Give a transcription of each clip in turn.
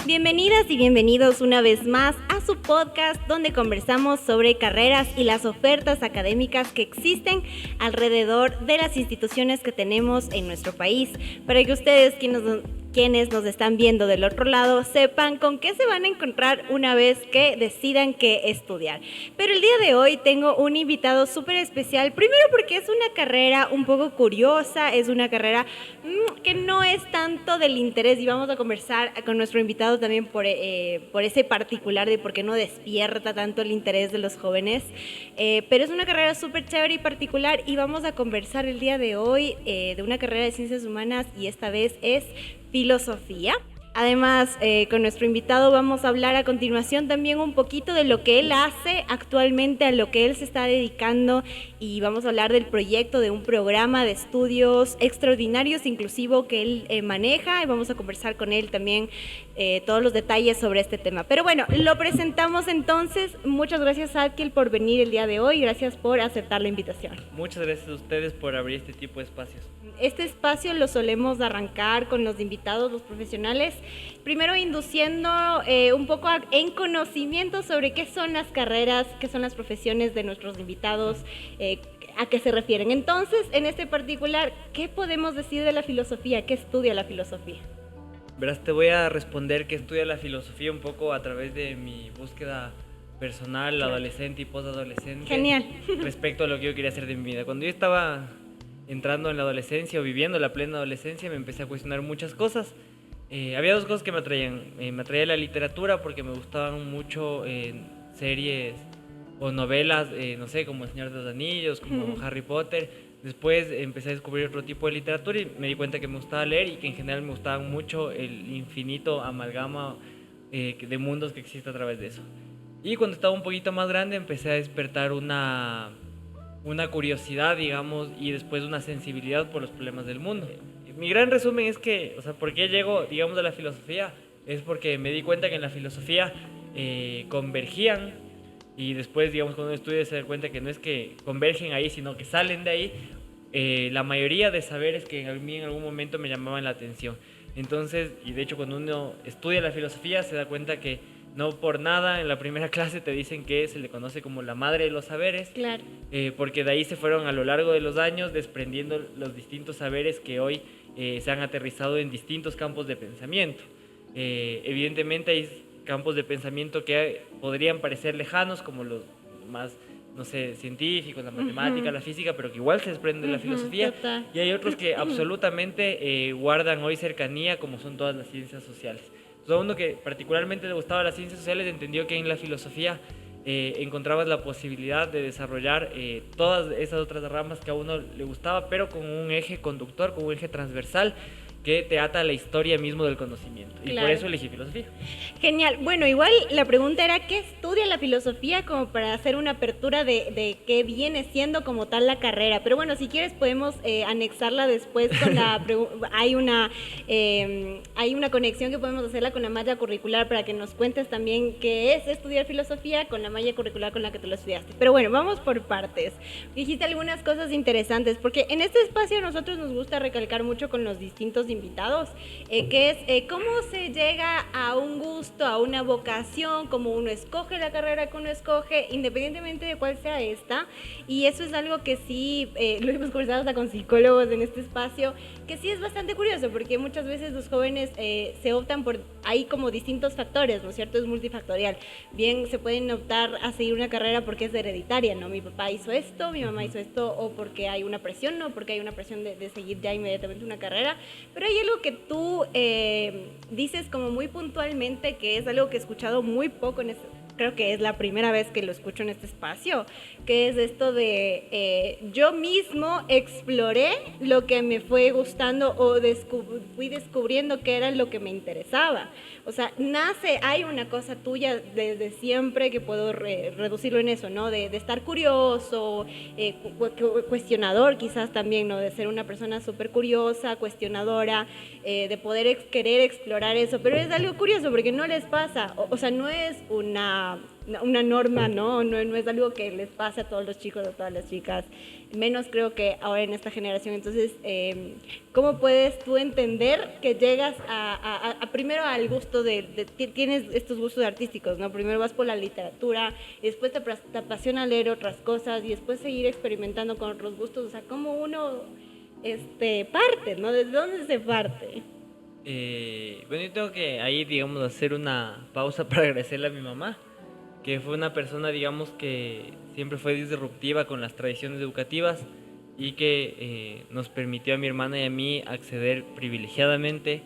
Bienvenidas y bienvenidos una vez más a su podcast donde conversamos sobre carreras y las ofertas académicas que existen alrededor de las instituciones que tenemos en nuestro país, para que ustedes quienes nos están viendo del otro lado sepan con qué se van a encontrar una vez que decidan qué estudiar. Pero el día de hoy tengo un invitado súper especial, primero porque es una carrera un poco curiosa, es una carrera que no es tanto del interés, y vamos a conversar con nuestro invitado también por ese particular de por qué no despierta tanto el interés de los jóvenes, pero es una carrera súper chévere y particular, y vamos a conversar el día de hoy de una carrera de ciencias humanas, y esta vez es filosofía. Además, con nuestro invitado vamos a hablar a continuación también un poquito de lo que él hace actualmente, a lo que él se está dedicando, y vamos a hablar del proyecto de un programa de estudios extraordinarios inclusivo que él maneja, y vamos a conversar con él también todos los detalles sobre este tema. Pero bueno, lo presentamos entonces. Muchas gracias, Adkil, por venir el día de hoy. Gracias por aceptar la invitación. Muchas gracias a ustedes por abrir este tipo de espacios. Este espacio lo solemos arrancar con los invitados, los profesionales, primero induciendo un poco en conocimiento sobre qué son las carreras, qué son las profesiones de nuestros invitados, a qué se refieren. Entonces, en este particular, ¿qué podemos decir de la filosofía? ¿Qué estudia la filosofía? Verás, te voy a responder que estudia la filosofía un poco a través de mi búsqueda personal, claro, adolescente y postadolescente. Genial. Respecto a lo que yo quería hacer de mi vida. Cuando yo estaba entrando en la adolescencia o viviendo la plena adolescencia, me empecé a cuestionar muchas cosas. Había dos cosas que me atraían. Me atraía la literatura porque me gustaban mucho series o novelas, no sé, como El Señor de los Anillos, como Harry Potter. Después empecé a descubrir otro tipo de literatura y me di cuenta que me gustaba leer y que en general me gustaba mucho el infinito amalgama de mundos que existe a través de eso. Y cuando estaba un poquito más grande empecé a despertar una curiosidad, digamos, y después una sensibilidad por los problemas del mundo. Mi gran resumen es que, o sea, ¿por qué llego, digamos, a la filosofía? Es porque me di cuenta que en la filosofía convergían, y después, digamos, cuando uno estudia se da cuenta que no es que convergen ahí, sino que salen de ahí la mayoría de saberes que a mí en algún momento me llamaban la atención. Entonces, y de hecho cuando uno estudia la filosofía se da cuenta que no por nada en la primera clase te dicen que se le conoce como la madre de los saberes. Claro. Porque de ahí se fueron a lo largo de los años desprendiendo los distintos saberes que hoy se han aterrizado en distintos campos de pensamiento. Evidentemente hay campos de pensamiento que podrían parecer lejanos, como los más, no sé, científicos, la matemática, la física, pero que igual se desprenden de la filosofía. Total. Y hay otros que absolutamente guardan hoy cercanía, como son todas las ciencias sociales. Entonces, a uno que particularmente le gustaba las ciencias sociales entendió que en la filosofía encontrabas la posibilidad de desarrollar todas esas otras ramas que a uno le gustaba, pero con un eje conductor, con un eje transversal que te ata a la historia mismo del conocimiento. Y claro, por eso elegí filosofía. Genial. Bueno, igual la pregunta era, ¿qué estudia la filosofía? Como para hacer una apertura de qué viene siendo como tal la carrera. Pero bueno, si quieres podemos anexarla después con la hay una conexión que podemos hacerla con la malla curricular para que nos cuentes también qué es estudiar filosofía con la malla curricular con la que te lo estudiaste. Pero bueno, vamos por partes. Dijiste algunas cosas interesantes, porque en este espacio a nosotros nos gusta recalcar mucho con los distintos invitados, que es cómo se llega a un gusto, a una vocación, cómo uno escoge la carrera que uno escoge, independientemente de cuál sea esta, y eso es algo que sí, lo hemos conversado hasta con psicólogos en este espacio, que sí es bastante curioso, porque muchas veces los jóvenes se optan por, hay como distintos factores, ¿no es cierto? Es multifactorial. Bien, se pueden optar a seguir una carrera porque es hereditaria, ¿no? Mi papá hizo esto, mi mamá hizo esto, o porque hay una presión, ¿no? Porque hay una presión de seguir ya inmediatamente una carrera. Pero hay algo que tú dices como muy puntualmente, que es algo que he escuchado muy poco en creo que es la primera vez que lo escucho en este espacio, que es esto de yo mismo exploré lo que me fue gustando o fui descubriendo que era lo que me interesaba. O sea, hay una cosa tuya desde siempre que puedo reducirlo en eso, ¿no? De estar curioso, cuestionador quizás también, ¿no? De ser una persona súper curiosa, cuestionadora, de poder querer explorar eso. Pero es algo curioso porque no les pasa, o sea, no es una una norma, ¿no? No es algo que les pase a todos los chicos o a todas las chicas, menos creo que ahora en esta generación. Entonces, ¿cómo puedes tú entender que llegas primero al gusto tienes estos gustos artísticos, ¿no? Primero vas por la literatura, y después te apasiona leer otras cosas, y después seguir experimentando con otros gustos, o sea, ¿cómo uno parte, ¿no? ¿Desde dónde se parte? Bueno, yo tengo que ahí, digamos, hacer una pausa para agradecerle a mi mamá, que fue una persona, digamos, que siempre fue disruptiva con las tradiciones educativas y que nos permitió a mi hermana y a mí acceder privilegiadamente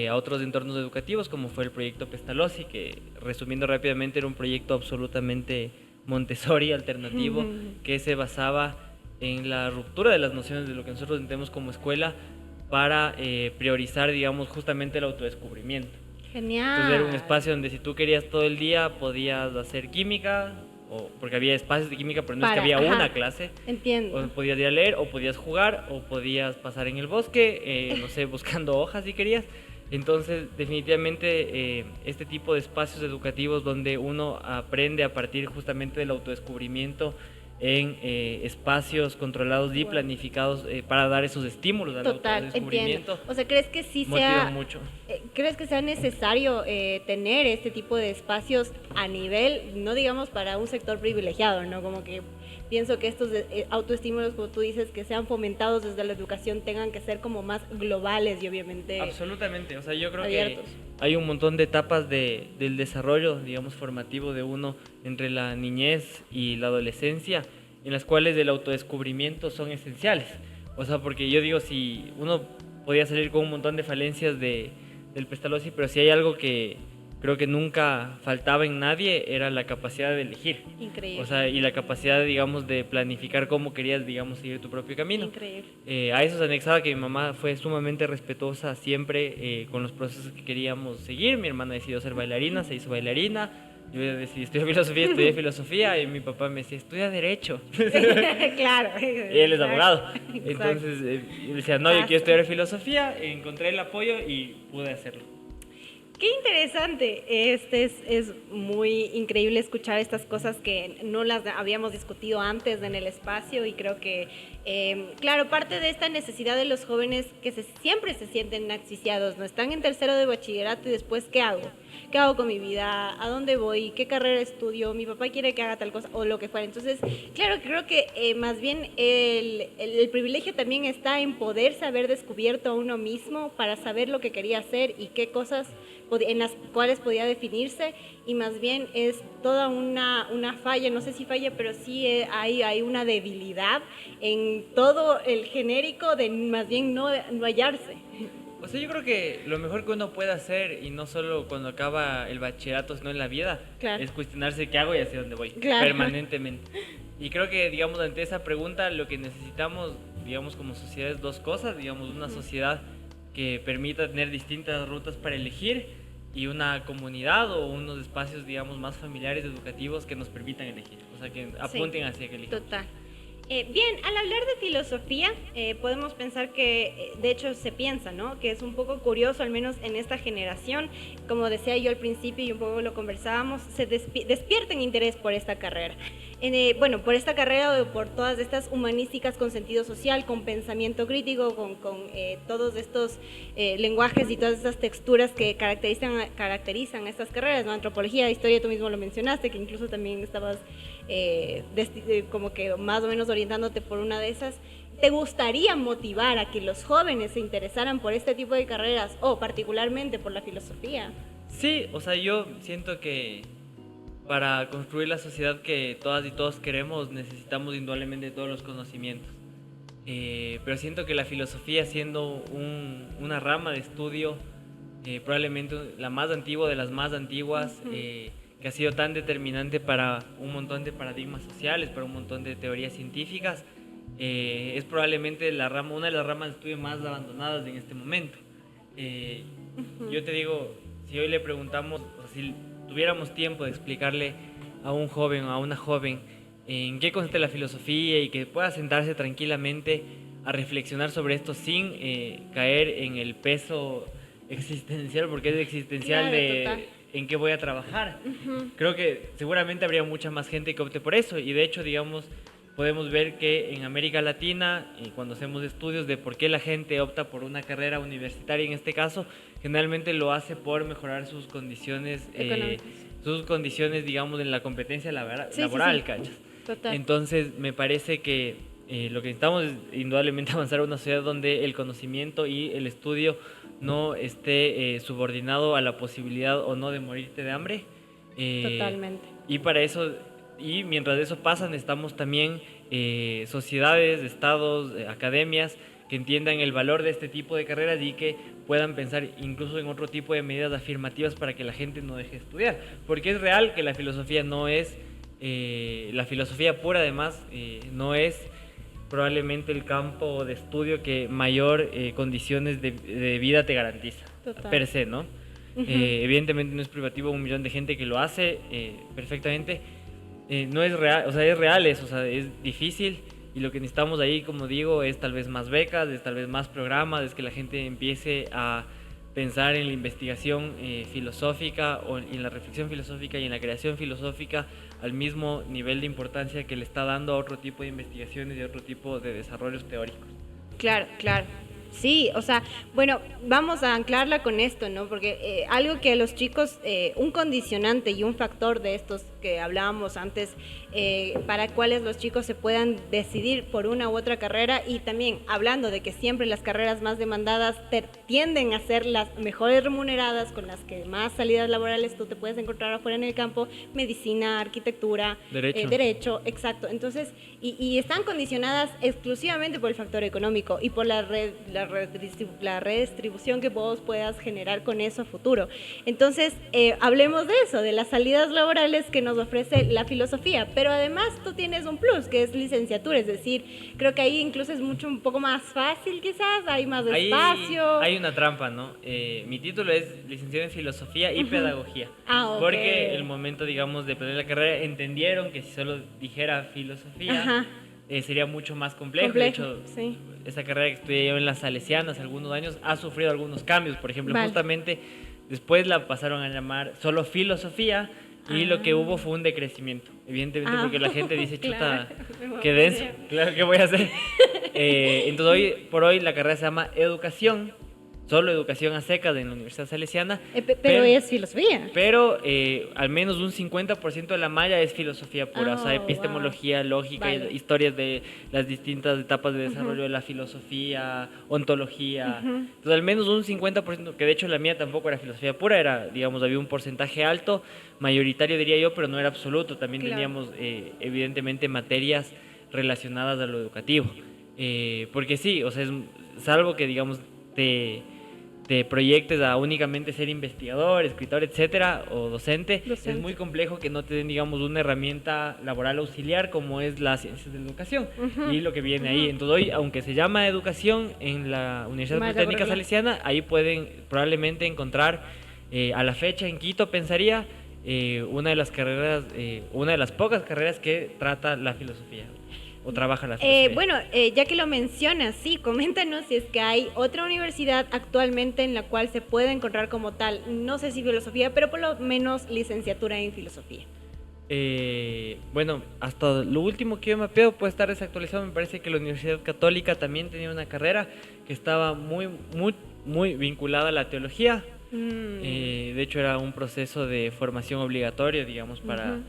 a otros entornos educativos, como fue el proyecto Pestalozzi, que resumiendo rápidamente era un proyecto absolutamente Montessori alternativo, que se basaba en la ruptura de las nociones de lo que nosotros entendemos como escuela para priorizar, digamos, justamente el autodescubrimiento. Genial. Entonces era un espacio donde si tú querías todo el día podías hacer química, porque había espacios de química, pero no es que había una clase. Entiendo. O podías ir a leer, o podías jugar, o podías pasar en el bosque, no sé, buscando hojas si querías. Entonces, definitivamente, este tipo de espacios educativos donde uno aprende a partir justamente del autodescubrimiento en espacios controlados y planificados para dar esos estímulos al autodescubrimiento. Entiendo. O sea, ¿crees que sí mucho. ¿Crees que sea necesario tener este tipo de espacios a nivel, no digamos para un sector privilegiado, ¿no? Como que pienso que estos autoestímulos, como tú dices, que sean fomentados desde la educación, tengan que ser como más globales y obviamente absolutamente, o sea, yo creo abiertos. Que hay un montón de etapas del desarrollo, digamos, formativo de uno entre la niñez y la adolescencia, en las cuales el autodescubrimiento son esenciales. O sea, porque yo digo, si uno podía salir con un montón de falencias del Pestalozzi, pero si hay algo que creo que nunca faltaba en nadie, era la capacidad de elegir. Increíble. O sea, y la capacidad, digamos, de planificar cómo querías, digamos, seguir tu propio camino. Increíble. A eso se anexaba que mi mamá fue sumamente respetuosa siempre con los procesos que queríamos seguir. Mi hermana decidió ser bailarina, se hizo bailarina. Yo decidí estudiar filosofía, estudié filosofía, y mi papá me decía, estudia Derecho. Claro. Y él es abogado. Entonces, yo decía, no, yo quiero estudiar filosofía, encontré el apoyo y pude hacerlo. Qué interesante, es muy increíble escuchar estas cosas que no las habíamos discutido antes en el espacio y creo que, claro, parte de esta necesidad de los jóvenes que siempre se sienten asfixiados, ¿no? Están en tercero de bachillerato y después, ¿qué hago? ¿Qué hago con mi vida? ¿A dónde voy? ¿Qué carrera estudio? Mi papá quiere que haga tal cosa o lo que fuera. Entonces, claro, creo que más bien el privilegio también está en poderse haber descubierto a uno mismo para saber lo que quería hacer y qué cosas en las cuales podía definirse, y más bien es toda una falla, no sé si falla, pero sí hay una debilidad en todo el genérico de más bien no hallarse. O sea, yo creo que lo mejor que uno puede hacer, y no solo cuando acaba el bachillerato, sino en la vida, claro, es cuestionarse qué hago y hacia dónde voy, claro, permanentemente. Y creo que, digamos, ante esa pregunta, lo que necesitamos, digamos, como sociedad es dos cosas, digamos, una sociedad que permita tener distintas rutas para elegir y una comunidad o unos espacios, digamos, más familiares, educativos que nos permitan elegir, o sea, que apunten hacia que elijan. Total. Bien, al hablar de filosofía, podemos pensar que, de hecho se piensa, ¿no? Que es un poco curioso, al menos en esta generación, como decía yo al principio y un poco lo conversábamos, se despierten interés por esta carrera. Bueno, por esta carrera o por todas estas humanísticas con sentido social, con pensamiento crítico, con todos estos lenguajes y todas estas texturas que caracterizan estas carreras, ¿no? Antropología, historia, tú mismo lo mencionaste, que incluso también estabas como que más o menos orientándote por una de esas. ¿Te gustaría motivar a que los jóvenes se interesaran por este tipo de carreras o particularmente por la filosofía? Sí, o sea, yo siento que para construir la sociedad que todas y todos queremos necesitamos indudablemente todos los conocimientos. Pero siento que la filosofía, siendo una rama de estudio, probablemente la más antigua de las más antiguas, que ha sido tan determinante para un montón de paradigmas sociales, para un montón de teorías científicas, es probablemente una de las ramas de estudio más abandonadas en este momento. Yo te digo, si hoy le preguntamos, o si tuviéramos tiempo de explicarle a un joven o a una joven en qué consiste la filosofía y que pueda sentarse tranquilamente a reflexionar sobre esto sin caer en el peso existencial, porque es existencial, claro, en qué voy a trabajar. Creo que seguramente habría mucha más gente que opte por eso y de hecho, digamos, podemos ver que en América Latina, cuando hacemos estudios de por qué la gente opta por una carrera universitaria en este caso, generalmente lo hace por mejorar sus condiciones, digamos, en la competencia laboral, ¿cachas? Total. Entonces, me parece que lo que necesitamos es indudablemente avanzar a una sociedad donde el conocimiento y el estudio no esté subordinado a la posibilidad o no de morirte de hambre. Totalmente. Y para eso, y mientras eso pasa, necesitamos también sociedades, estados, academias que entiendan el valor de este tipo de carreras y que puedan pensar incluso en otro tipo de medidas afirmativas para que la gente no deje de estudiar. Porque es real que la filosofía no es, la filosofía pura además, no es probablemente el campo de estudio que mayor condiciones de vida te garantiza, Total. per se, ¿no? Evidentemente no es privativo, 1 millón de gente que lo hace perfectamente. No es real, o sea, es real eso, o sea, es difícil y lo que necesitamos ahí, como digo, es tal vez más becas, es tal vez más programas, es que la gente empiece a pensar en la investigación filosófica o en la reflexión filosófica y en la creación filosófica al mismo nivel de importancia que le está dando a otro tipo de investigaciones y a otro tipo de desarrollos teóricos. Claro, claro. Sí, o sea, bueno, vamos a anclarla con esto, ¿no? Porque algo que los chicos, un condicionante y un factor de estos que hablábamos antes, para cuáles los chicos se puedan decidir por una u otra carrera y también hablando de que siempre las carreras más demandadas tienden a ser las mejores remuneradas, con las que más salidas laborales tú te puedes encontrar afuera en el campo, medicina, arquitectura, derecho, exacto. Entonces, y están condicionadas exclusivamente por el factor económico y por la redistribución que vos puedas generar con eso a futuro. Entonces, hablemos de eso, de las salidas laborales que nos ofrece la filosofía, pero además tú tienes un plus, que es licenciatura, es decir, creo que ahí incluso es un poco más fácil quizás, hay más espacio. Hay una trampa, ¿no? Mi título es licenciado en filosofía y pedagogía, okay. Porque el momento, digamos, de planear la carrera entendieron que si solo dijera filosofía sería mucho más complejo. De hecho, sí. Esa carrera que estudié yo en las Salesianas algunos años ha sufrido algunos cambios. Por ejemplo, justamente después la pasaron a llamar solo filosofía y lo que hubo fue un decrecimiento. Evidentemente porque la gente dice, chuta, qué denso, claro, ¿qué voy a hacer? Entonces hoy por hoy la carrera se llama educación, solo educación a secas en la Universidad Salesiana. Pero es filosofía. Pero al menos un 50% de la malla es filosofía pura, o sea, epistemología, lógica, historias de las distintas etapas de desarrollo de la filosofía, ontología. Entonces, al menos un 50%, que de hecho la mía tampoco era filosofía pura, era, digamos, había un porcentaje alto, mayoritario diría yo, pero no era absoluto. También teníamos, evidentemente, materias relacionadas a lo educativo. Porque sí, o sea, salvo que, digamos, te proyectes a únicamente ser investigador, escritor, etcétera, o docente, es muy complejo que no te den, digamos, una herramienta laboral auxiliar como es las ciencias de la educación y lo que viene ahí. Entonces hoy, aunque se llama educación en la Universidad Politécnica Salesiana, ahí pueden probablemente encontrar a la fecha en Quito, pensaría, una de las carreras, una de las pocas carreras que trata la filosofía. ¿O trabaja la filosofía? Bueno, ya que lo mencionas, sí, coméntanos si es que hay otra universidad actualmente en la cual se pueda encontrar como tal, no sé si filosofía, pero por lo menos licenciatura en filosofía. Bueno, hasta lo último que yo mapeado puede estar desactualizado. Me parece que la Universidad Católica también tenía una carrera que estaba muy vinculada a la teología. De hecho, era un proceso de formación obligatorio, digamos, para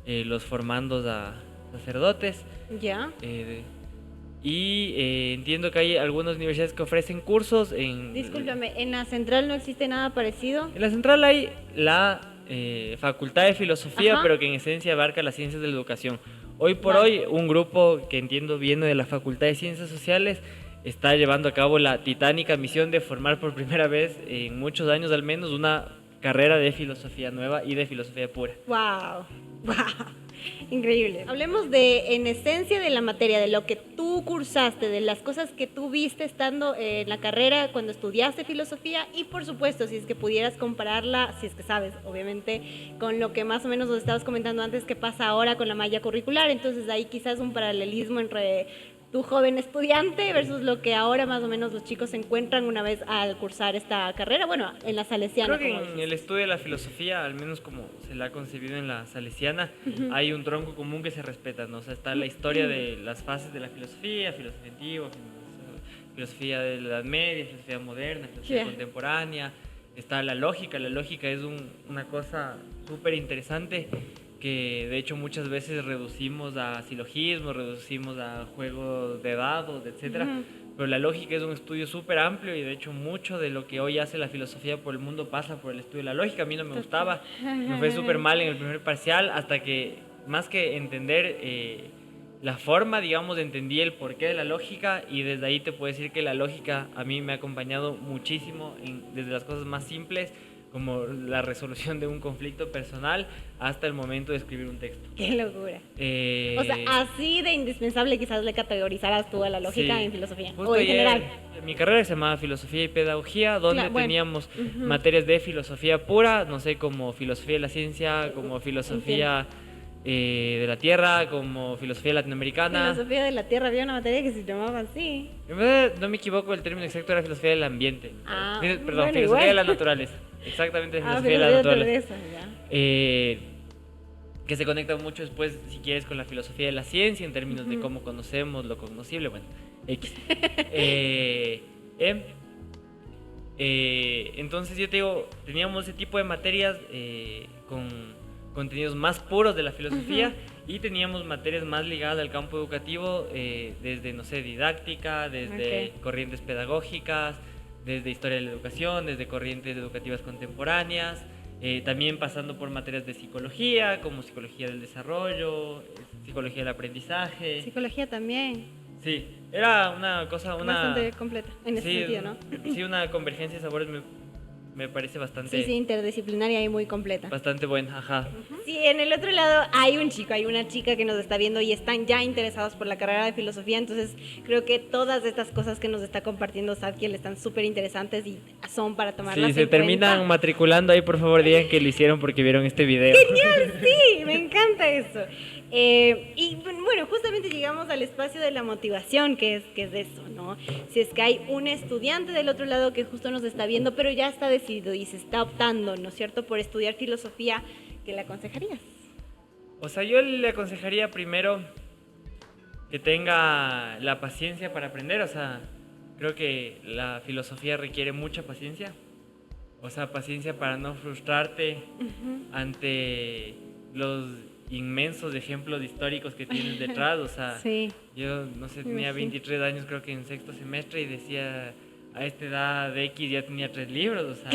los formandos a sacerdotes. Ya. Entiendo que hay algunas universidades que ofrecen cursos en... Discúlpame, ¿en la central no existe nada parecido? En la central hay la Facultad de Filosofía, pero que en esencia abarca las ciencias de la educación. Hoy por hoy, un grupo que entiendo viene de la Facultad de Ciencias Sociales está llevando a cabo la titánica misión de formar por primera vez en muchos años al menos una carrera de filosofía nueva y de filosofía pura. ¡Wow! ¡Wow! Increíble. Hablemos de, en esencia, de la materia, de lo que tú cursaste, de las cosas que tú viste estando en la carrera cuando estudiaste filosofía y, por supuesto, si es que pudieras compararla, si es que sabes, obviamente, con lo que más o menos nos estabas comentando antes que pasa ahora con la malla curricular. Entonces, ahí quizás un paralelismo entre tu joven estudiante versus lo que ahora más o menos los chicos se encuentran una vez al cursar esta carrera, bueno, en la Salesiana. Creo que como en dices. el estudio de la filosofía, al menos como se la ha concebido en la Salesiana, hay un tronco común que se respeta, ¿no? O sea, está la historia de las fases de la filosofía, filosofía antigua, filosofía de la Edad Media, filosofía moderna, filosofía contemporánea. Está la lógica es una cosa súper interesante que de hecho muchas veces reducimos a silogismos, reducimos a juegos de dados, etcétera. Pero la lógica es un estudio súper amplio y de hecho mucho de lo que hoy hace la filosofía por el mundo pasa por el estudio de la lógica. A mí no me gustaba, me fue súper mal en el primer parcial hasta que más que entender la forma, digamos, entendí el porqué de la lógica y desde ahí te puedo decir que la lógica a mí me ha acompañado muchísimo desde las cosas más simples como la resolución de un conflicto personal hasta el momento de escribir un texto. Qué locura. O sea, así de indispensable quizás le categorizaras tú a la lógica sí, en filosofía justo o en general. Mi carrera se llamaba Filosofía y Pedagogía, donde Claro, bueno. teníamos materias de filosofía pura, no sé, como filosofía de la ciencia, como filosofía de la tierra, como filosofía latinoamericana. Filosofía de la Tierra, había una materia que se llamaba así. En verdad, no me equivoco, el término exacto era filosofía del ambiente. Perdón, bueno, filosofía igual. de la naturaleza. Exactamente, filosofía de la filosofía naturaleza. ya. Que se conecta mucho después, si quieres, con la filosofía de la ciencia en términos de cómo conocemos lo cognoscible. Bueno, X. Entonces yo te digo, teníamos ese tipo de materias con contenidos más puros de la filosofía y teníamos materias más ligadas al campo educativo, desde, no sé, didáctica, desde corrientes pedagógicas, desde historia de la educación, desde corrientes educativas contemporáneas, también pasando por materias de psicología, como psicología del desarrollo, psicología del aprendizaje. Psicología también. Sí, era una cosa, Bastante completa en ese sentido, ¿no? Sí, una convergencia de sabores me parece bastante... Sí, interdisciplinaria y muy completa. Bastante buena, ajá. Sí, en el otro lado hay un chico, hay una chica que nos está viendo y están ya interesados por la carrera de filosofía, entonces creo que todas estas cosas que nos está compartiendo Sadkiel están súper interesantes y son para tomarlas Sí, se en cuenta. terminan matriculando ahí, por favor, digan que lo hicieron porque vieron este video. ¡Genial! Sí, me encanta eso. Y bueno, justamente llegamos al espacio de la motivación, que es de eso, ¿no? Si es que hay un estudiante del otro lado que justo nos está viendo, pero ya está decidido y se está optando, ¿no es cierto?, por estudiar filosofía, ¿qué le aconsejarías? O sea, yo le aconsejaría primero que tenga la paciencia para aprender. O sea, creo que la filosofía requiere mucha paciencia. O sea, paciencia para no frustrarte ante los inmensos ejemplos históricos que tienes detrás. O sea, Sí. yo no sé, tenía 23 años creo que en sexto semestre y decía, a esta edad de X ya tenía 3 libros. O sea,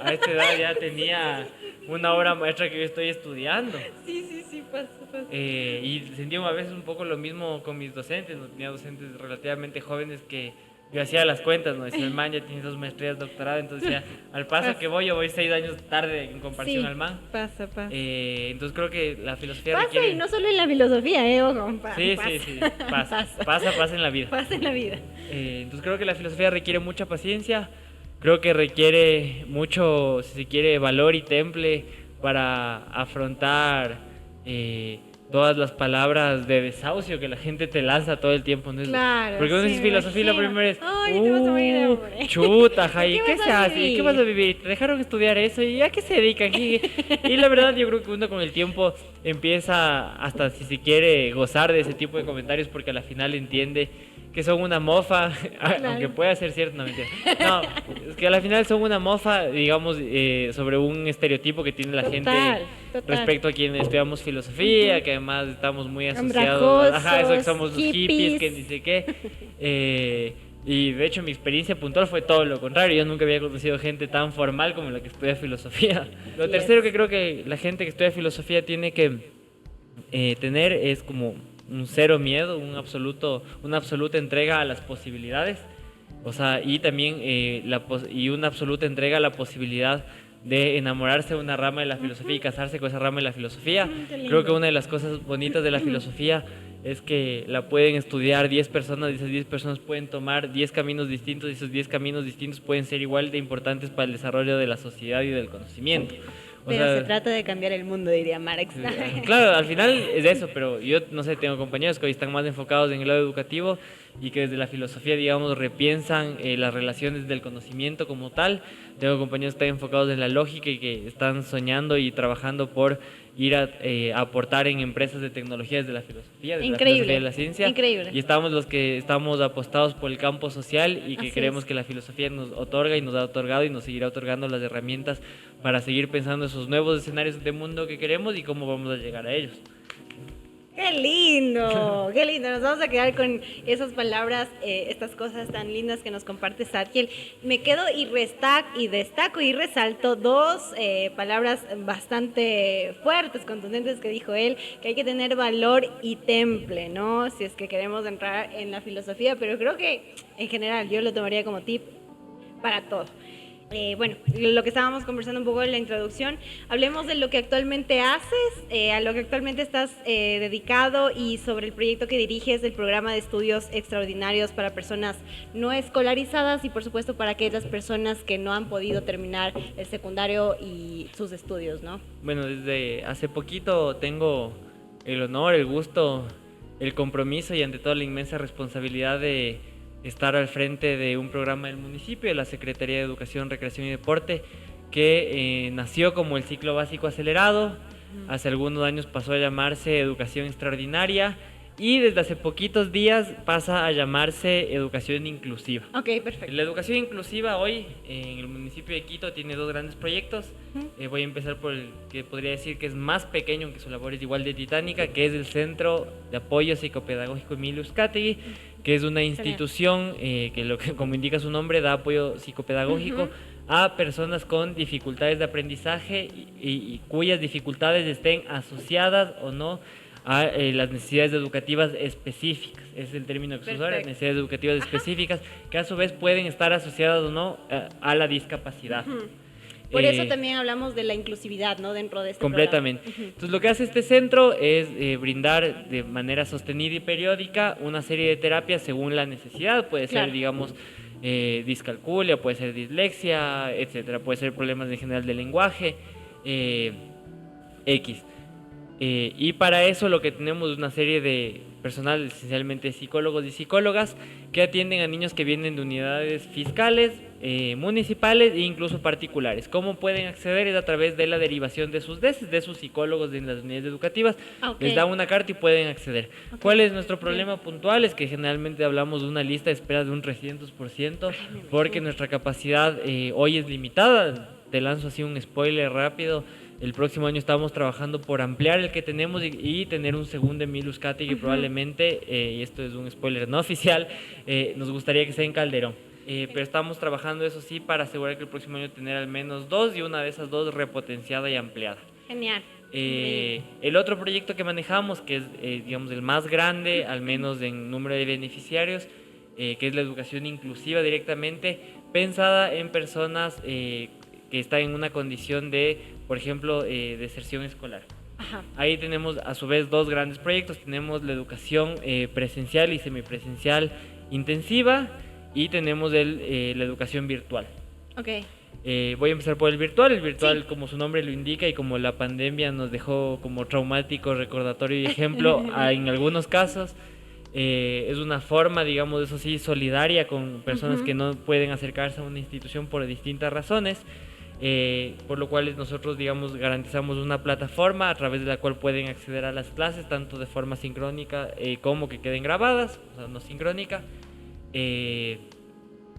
a esta edad ya tenía una obra maestra que yo estoy estudiando. Sí, pasa. Y sentí a veces un poco lo mismo con mis docentes, ¿no? Tenía docentes relativamente jóvenes que yo hacía las cuentas, ¿no? Decía, el man ya tiene 2 maestrías, doctorado, entonces ya, al paso que voy, yo voy 6 años tarde en comparación al man. Pasa. Entonces creo que la filosofía Pasa requiere... y no solo en la filosofía, ojo. Sí, pasa en la vida. Pasa en la vida. Entonces creo que la filosofía requiere mucha paciencia, creo que requiere mucho, si se quiere, valor y temple para afrontar todas las palabras de desahucio que la gente te lanza todo el tiempo, ¿no? Claro, porque uno sí, dice filosofía y lo primero es, ay, te vas a morir de hambre. chuta, Jai, ¿qué vas se a hace? vivir? ¿Qué vas a vivir? ¿Te dejaron estudiar eso? ¿Y a qué se dedican? Y la verdad yo creo que uno con el tiempo empieza hasta, si se quiere, gozar de ese tipo de comentarios porque a la final entiende que son una mofa, aunque pueda ser cierto, no mentira. No, es que a la final son una mofa, digamos, sobre un estereotipo que tiene la gente respecto a quienes estudiamos filosofía, que además estamos muy asociados, eso que somos los hippies, que ni sé qué. Y de hecho mi experiencia puntual fue todo lo contrario, yo nunca había conocido gente tan formal como la que estudia filosofía. Lo tercero que creo que la gente que estudia filosofía tiene que tener es como un cero miedo, una absoluta entrega a las posibilidades, o sea, y también una absoluta entrega a la posibilidad de enamorarse de una rama de la filosofía y casarse con esa rama de la filosofía. Creo que una de las cosas bonitas de la filosofía es que la pueden estudiar 10 personas y esas 10 personas pueden tomar 10 caminos distintos y esos 10 caminos distintos pueden ser igual de importantes para el desarrollo de la sociedad y del conocimiento. O Pero sea, se trata de cambiar el mundo, diría Marx. claro, al final es eso, pero yo no sé, tengo compañeros que hoy están más enfocados en el lado educativo y que desde la filosofía, digamos, repiensan las relaciones del conocimiento como tal. Tengo compañeros que están enfocados en la lógica y que están soñando y trabajando por ir a aportar en empresas de tecnología desde la filosofía, desde la filosofía de la ciencia. Increíble. Y estamos los que estamos apostados por el campo social y que Así creemos es. que la filosofía nos otorga y nos ha otorgado y nos seguirá otorgando las herramientas para seguir pensando esos nuevos escenarios de mundo que queremos y cómo vamos a llegar a ellos. ¡Qué lindo! ¡Qué lindo! Nos vamos a quedar con esas palabras, estas cosas tan lindas que nos comparte Sadkiel. Me quedo y destaco y resalto dos palabras bastante fuertes, contundentes que dijo él, que hay que tener valor y temple, ¿no? Si es que queremos entrar en la filosofía, pero creo que en general yo lo tomaría como tip para todo. Bueno, lo que estábamos conversando un poco en la introducción, hablemos de lo que actualmente haces, a lo que actualmente estás dedicado y sobre el proyecto que diriges del programa de estudios extraordinarios para personas no escolarizadas y por supuesto para aquellas personas que no han podido terminar el secundario y sus estudios, ¿no? Bueno, desde hace poquito tengo el honor, el gusto, el compromiso y ante todo la inmensa responsabilidad de estar al frente de un programa del municipio, de la Secretaría de Educación, Recreación y Deporte, que nació como el ciclo básico acelerado, hace algunos años pasó a llamarse Educación Extraordinaria y desde hace poquitos días pasa a llamarse Educación Inclusiva. Ok, perfecto. La educación inclusiva hoy en el municipio de Quito tiene dos grandes proyectos. Voy a empezar por el que podría decir que es más pequeño, aunque su labor es igual de titánica, que es el Centro de Apoyo Psicopedagógico Emilio Uzcategui, que es una institución que, como indica su nombre, da apoyo psicopedagógico a personas con dificultades de aprendizaje y cuyas dificultades estén asociadas o no a las necesidades educativas específicas. Es el término que se usa, las necesidades educativas específicas, que a su vez pueden estar asociadas o no a la discapacidad. Por eso también hablamos de la inclusividad, ¿no? Dentro de este completamente. programa. Entonces, lo que hace este centro es brindar de manera sostenida y periódica una serie de terapias según la necesidad. Puede ser, digamos, discalculia, puede ser dislexia, etcétera. Puede ser problemas en general del lenguaje, X. Y para eso lo que tenemos es una serie de personal, esencialmente psicólogos y psicólogas, que atienden a niños que vienen de unidades fiscales, municipales e incluso particulares. ¿Cómo pueden acceder? Es a través de la derivación de sus DES, de sus psicólogos en las unidades educativas. Les da una carta y pueden acceder. ¿Cuál es nuestro problema puntual? Es que generalmente hablamos de una lista de espera de un 300%, porque nuestra capacidad hoy es limitada. Te lanzo así un spoiler rápido. El próximo año estamos trabajando por ampliar el que tenemos y tener un segundo Emilio Uzcategui probablemente, y esto es un spoiler no oficial, nos gustaría que sea en Calderón. Pero estamos trabajando, eso sí, para asegurar que el próximo año tener al menos dos y una de esas dos repotenciada y ampliada. Genial. El otro proyecto que manejamos, que es digamos el más grande, al menos en número de beneficiarios, que es la educación inclusiva directamente, pensada en personas que están en una condición de, por ejemplo, deserción escolar. Ahí tenemos a su vez dos grandes proyectos. Tenemos la educación presencial y semipresencial intensiva y tenemos la educación virtual. Voy a empezar por el virtual. El virtual, como su nombre lo indica y como la pandemia nos dejó como traumático recordatorio y ejemplo en algunos casos, es una forma, digamos, eso sí, solidaria con personas que no pueden acercarse a una institución por distintas razones. Por lo cual nosotros, digamos, garantizamos una plataforma a través de la cual pueden acceder a las clases tanto de forma sincrónica como que queden grabadas, o sea, no sincrónica.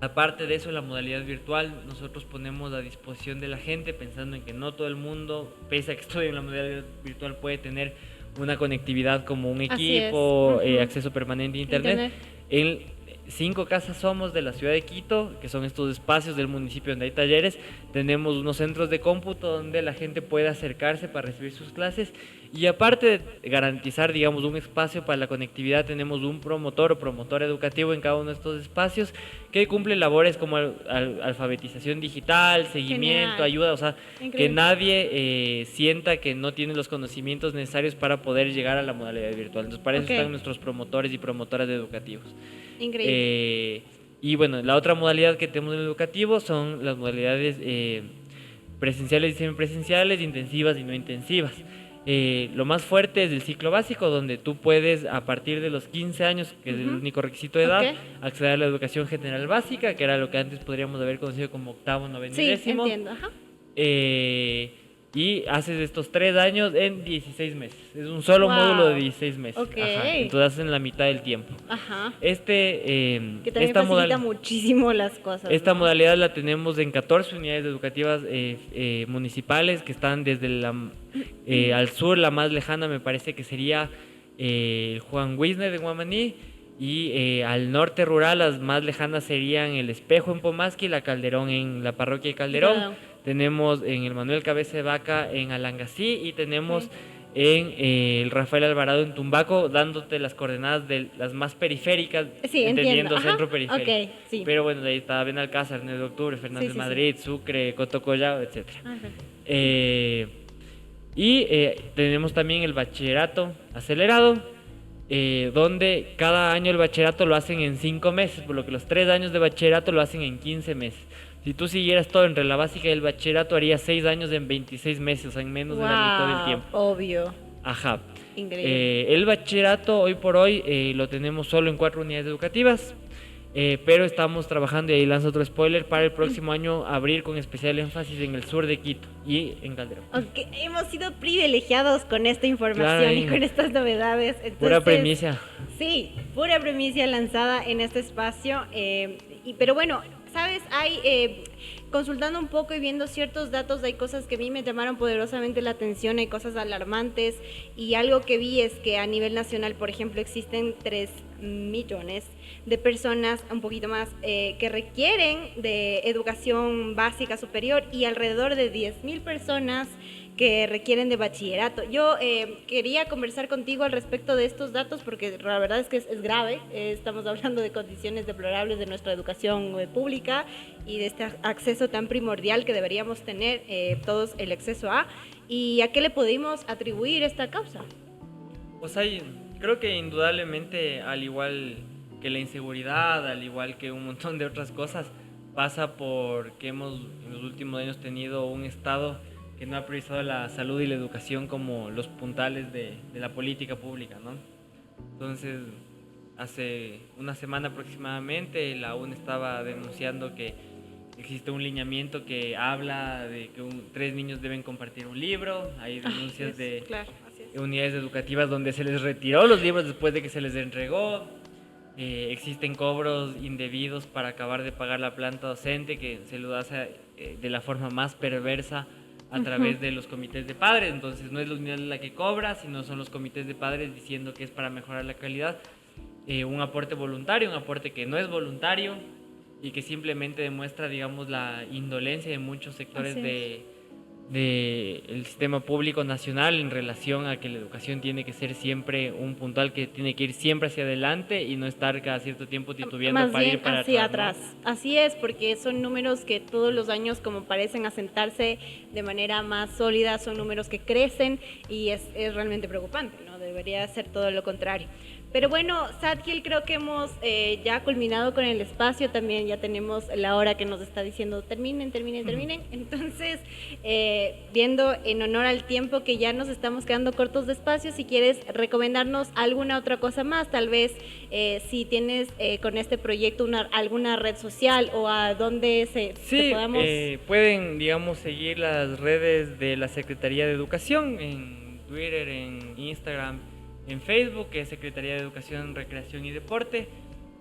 Aparte de eso, la modalidad virtual nosotros ponemos a disposición de la gente, pensando en que no todo el mundo, pese a que estudie en la modalidad virtual, puede tener una conectividad como un equipo, acceso permanente a internet. En 5 casas somos de la ciudad de Quito, que son estos espacios del municipio donde hay talleres. Tenemos unos centros de cómputo donde la gente puede acercarse para recibir sus clases, y aparte de garantizar, digamos, un espacio para la conectividad, tenemos un promotor o promotor educativo en cada uno de estos espacios que cumple labores como alfabetización digital, seguimiento, ayuda, o sea, que nadie sienta que no tiene los conocimientos necesarios para poder llegar a la modalidad virtual. Entonces, para eso están nuestros promotores y promotoras educativos. Increíble. Y bueno, la otra modalidad que tenemos en el educativo son las modalidades presenciales y semipresenciales, intensivas y no intensivas. Lo más fuerte es el ciclo básico, donde tú puedes, a partir de los 15 años, que es el único requisito de edad, acceder a la educación general básica, que era lo que antes podríamos haber conocido como octavo, noveno y décimo. Sí, entiendo. Ajá. Y haces estos 3 años en 16 meses. Es un solo módulo de 16 meses. Ajá, entonces hacen la mitad del tiempo. Ajá. Que también facilita muchísimo las cosas. Esta modalidad la tenemos en 14 unidades educativas municipales que están desde al sur. La más lejana me parece que sería el Juan Wisner de Guamaní. Y al norte rural las más lejanas serían El Espejo en Pomasqui y La Calderón en la parroquia de Calderón. Tenemos en el Manuel Cabeza de Vaca en Alangasí y tenemos en el Rafael Alvarado en Tumbaco, dándote las coordenadas de las más periféricas, entendiendo centro periférico. Pero bueno, de ahí está Benalcázar, 9 de octubre, Fernández Madrid, Sucre, Cotocollao, etc. Tenemos también el bachillerato acelerado, donde cada año el bachillerato lo hacen en 5 meses, por lo que los 3 años de bachillerato lo hacen en 15 meses. Si tú siguieras todo entre la básica y el bachillerato, harías 6 años en 26 meses, o sea, en menos de la mitad del tiempo. Obvio. Ajá. Increíble. El bachillerato, hoy por hoy, lo tenemos solo en 4 unidades educativas, pero estamos trabajando, y ahí lanzo otro spoiler, para el próximo año abrir con especial énfasis en el sur de Quito y en Calderón. Hemos sido privilegiados con esta información y con estas novedades. Entonces, pura premisa. Sí, pura premisa lanzada en este espacio. Pero bueno, ¿sabes? Consultando un poco y viendo ciertos datos, hay cosas que a mí me llamaron poderosamente la atención, hay cosas alarmantes, y algo que vi es que a nivel nacional, por ejemplo, existen 3 millones de personas, un poquito más, que requieren de educación básica superior, y alrededor de 10.000 personas que requieren de bachillerato. Yo quería conversar contigo al respecto de estos datos, porque la verdad es que es grave. Estamos hablando de condiciones deplorables de nuestra educación pública y de este acceso tan primordial que deberíamos tener todos, el acceso a, y a qué le podemos atribuir esta causa. Pues creo que indudablemente, al igual que la inseguridad, al igual que un montón de otras cosas, pasa por que hemos en los últimos años tenido un Estado que no ha priorizado la salud y la educación como los puntales de la política pública, ¿no? Entonces, hace una semana aproximadamente, la ONU estaba denunciando que existe un lineamiento que habla de que 3 niños deben compartir un libro. Hay denuncias de unidades educativas donde se les retiró los libros después de que se les entregó. Existen cobros indebidos para acabar de pagar la planta docente, que se lo hace de la forma más perversa a través de los comités de padres. Entonces no es la unidad la que cobra, sino son los comités de padres diciendo que es para mejorar la calidad. Un aporte voluntario, un aporte que no es voluntario y que simplemente demuestra, digamos, la indolencia de muchos sectores del sistema público nacional en relación a que la educación tiene que ser siempre un puntal, que tiene que ir siempre hacia adelante y no estar cada cierto tiempo titubeando más para bien ir para hacia atrás, ¿no? Así es, porque son números que todos los años como parecen asentarse de manera más sólida, son números que crecen y es realmente preocupante, ¿no? Debería ser todo lo contrario. Pero bueno, Sadkiel, creo que hemos ya culminado con el espacio, también ya tenemos la hora que nos está diciendo terminen. Entonces, viendo en honor al tiempo que ya nos estamos quedando cortos de espacio, si quieres recomendarnos alguna otra cosa más, tal vez si tienes con este proyecto alguna red social o a dónde se podamos... pueden, digamos, seguir las redes de la Secretaría de Educación en Twitter, en Instagram, en Facebook, que es Secretaría de Educación, Recreación y Deporte.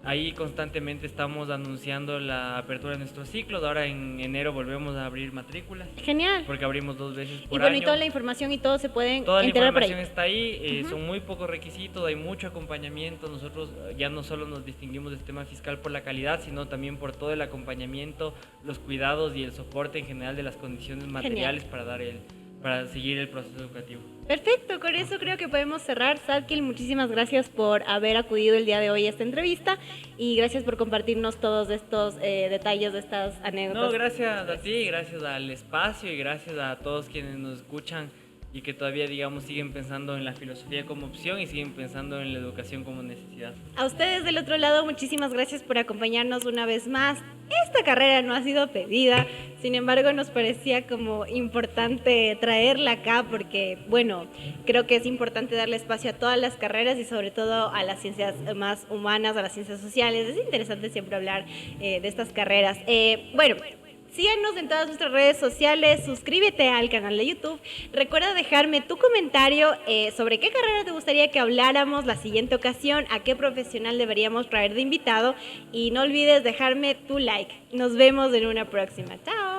Ahí constantemente estamos anunciando la apertura de nuestros ciclos. Ahora en enero volvemos a abrir matrículas. Genial. Porque abrimos 2 veces por año. Y toda la información y todo se pueden enterar por ahí. Toda la información está ahí. Son muy pocos requisitos, hay mucho acompañamiento. Nosotros ya no solo nos distinguimos del sistema fiscal por la calidad, sino también por todo el acompañamiento, los cuidados y el soporte en general de las condiciones materiales para seguir el proceso educativo. Perfecto, con eso creo que podemos cerrar. Sadkiel, muchísimas gracias por haber acudido el día de hoy a esta entrevista y gracias por compartirnos todos estos detalles de estas anécdotas. No, gracias a ti, gracias al espacio y gracias a todos quienes nos escuchan y que todavía, digamos, siguen pensando en la filosofía como opción y siguen pensando en la educación como necesidad. A ustedes del otro lado, muchísimas gracias por acompañarnos una vez más. Esta carrera no ha sido pedida, sin embargo nos parecía como importante traerla acá porque, bueno, creo que es importante darle espacio a todas las carreras y sobre todo a las ciencias más humanas, a las ciencias sociales. Es interesante siempre hablar de estas carreras. Bueno, síganos en todas nuestras redes sociales, suscríbete al canal de YouTube. Recuerda dejarme tu comentario sobre qué carrera te gustaría que habláramos la siguiente ocasión, a qué profesional deberíamos traer de invitado y no olvides dejarme tu like. Nos vemos en una próxima. Chao.